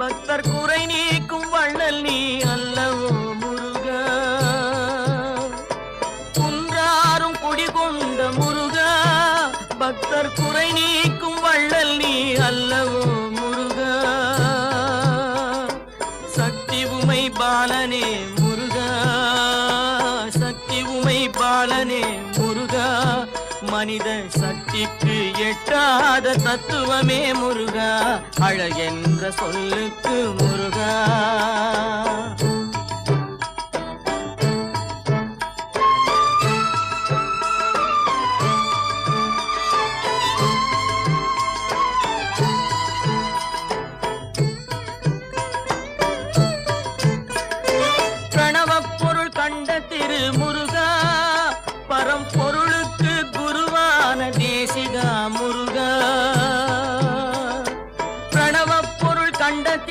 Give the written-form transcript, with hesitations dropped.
பக்தர் குறை நீக்கும் வள்ளல் நீ அல்லவோ முருகா. குன்றாரும் குடிகொண்ட முருகா, பக்தர் குறை நீக்கும் வள்ளல் நீ அல்லவோ முருகா. சக்தி உமை பாலனே முருகா, சக்தி உமை பாலனே முருகா. மனித சக்திக்கு எட்டாத தத்துவமே முருகா, அழகென்ற சொல்லுக்கு முருகா.